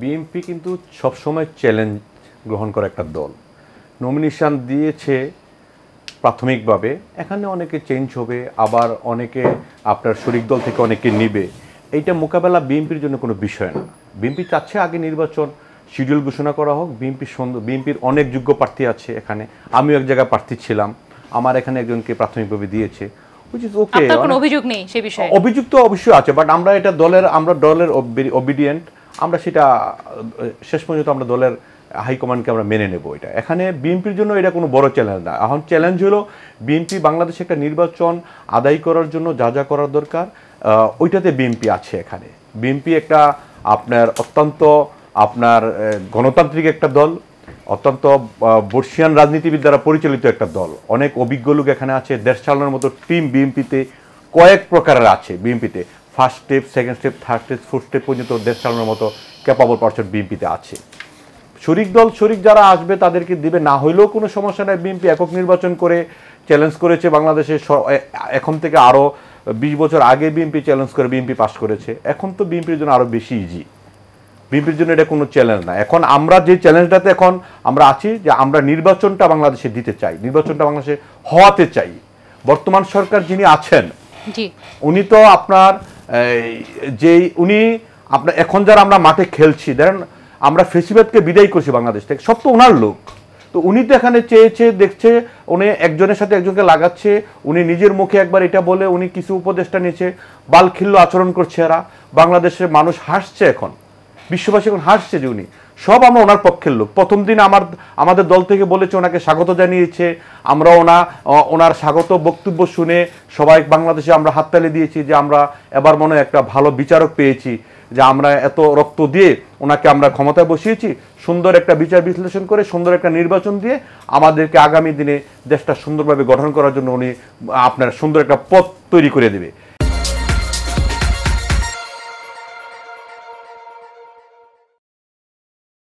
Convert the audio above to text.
BNP কিন্তু সবসময় challenge গ্রহণ করা একটা দল। নমিনেশন দিয়েছে প্রাথমিকভাবে, এখানে অনেকে চেঞ্জ হবে, আবার অনেকে আপনার শরিক দল থেকে অনেকে নিবে। এইটা মোকাবেলা বিএনপির জন্য কোনো বিষয় না। বিএনপি চাচ্ছে আগে নির্বাচন শিডিউল ঘোষণা করা হোক। বিএনপির অনেক যোগ্য প্রার্থী আছে এখানে, আমিও এক জায়গায় প্রার্থী ছিলাম, আমার এখানে একজনকে প্রাথমিকভাবে দিয়েছে, which is okay। আপনার কোনো অভিযোগ নেই সেই বিষয়ে? অভিযোগ তো অবশ্যই আছে, বাট আমরা এটা দলের ওবিডিয়েন্ট, আমরা সেটা শেষ পর্যন্ত আমরা দলের হাইকমান্ডকে আমরা মেনে নেব। এটা এখানে বিএনপির জন্য এটা কোনো বড় চ্যালেঞ্জ না। এখন চ্যালেঞ্জ হলো বিএনপি বাংলাদেশে একটা নির্বাচন আদায় করার জন্য যা যা করার দরকার, ওইটাতে বিএনপি আছে। এখানে বিএনপি একটা আপনার অত্যন্ত গণতান্ত্রিক একটা দল, অত্যন্ত বর্ষিয়ান রাজনীতিবিদ দ্বারা পরিচালিত একটা দল, অনেক অভিজ্ঞ লোক এখানে আছে। দেশ চালানোর মতো টিম বিএনপিতে কয়েক প্রকারের আছে। বিএনপিতে first step, second step, third step, fourth step পর্যন্ত দেশ চালানোর মতো ক্যাপাবল পারসন বিএনপিতে আছে। শরিক যারা আসবে তাদেরকে দিবে, না হইলেও কোনো সমস্যা নাই। বিএনপি একক নির্বাচন করে চ্যালেঞ্জ করেছে বাংলাদেশে, এখন থেকে আরও 20 বছর আগে বিএনপি চ্যালেঞ্জ করে বিএনপি পাস করেছে। এখন তো বিএনপির জন্য আরও বেশি ইজি, বিএনপির জন্য এটা কোনো চ্যালেঞ্জ না। এখন আমরা যে চ্যালেঞ্জটাতে এখন আমরা আছি, যে আমরা নির্বাচনটা বাংলাদেশে দিতে চাই, নির্বাচনটা বাংলাদেশে হওয়াতে চাই। বর্তমান সরকার যিনি আছেন উনি তো আপনার এখন যারা আমরা মাঠে খেলছি, ধরেন আমরা ফেসিবাদকে বিদায় করছি বাংলাদেশ থেকে, সব তো ওনার লোক। তো উনি তো এখানে চেয়েছে, দেখছে, উনি একজনের সাথে একজনকে লাগাচ্ছে, উনি নিজের মুখে একবার এটা বলে উনি কিছু উপদেষ্টা নিয়েছে, বালখিল্য আচরণ করছে এরা। বাংলাদেশের মানুষ হাসছে, এখন বিশ্ববাসী এখন হাসছে যে উনি সব আমরা ওনার পক্ষের লোক। প্রথম দিন আমাদের দল থেকে বলেছে, ওনাকে স্বাগত জানিয়েছে, আমরা ওনার স্বাগত বক্তব্য শুনে সবাই বাংলাদেশে আমরা হাততালি দিয়েছি, যে আমরা এবার মনে হয় একটা ভালো বিচারক পেয়েছি, যে আমরা এত রক্ত দিয়ে ওনাকে আমরা ক্ষমতায় বসিয়েছি, সুন্দর একটা বিচার বিশ্লেষণ করে সুন্দর একটা নির্বাচন দিয়ে আমাদেরকে আগামী দিনে দেশটা সুন্দরভাবে গঠন করার জন্য উনি আপনার সুন্দর একটা পথ তৈরি করে দেবে।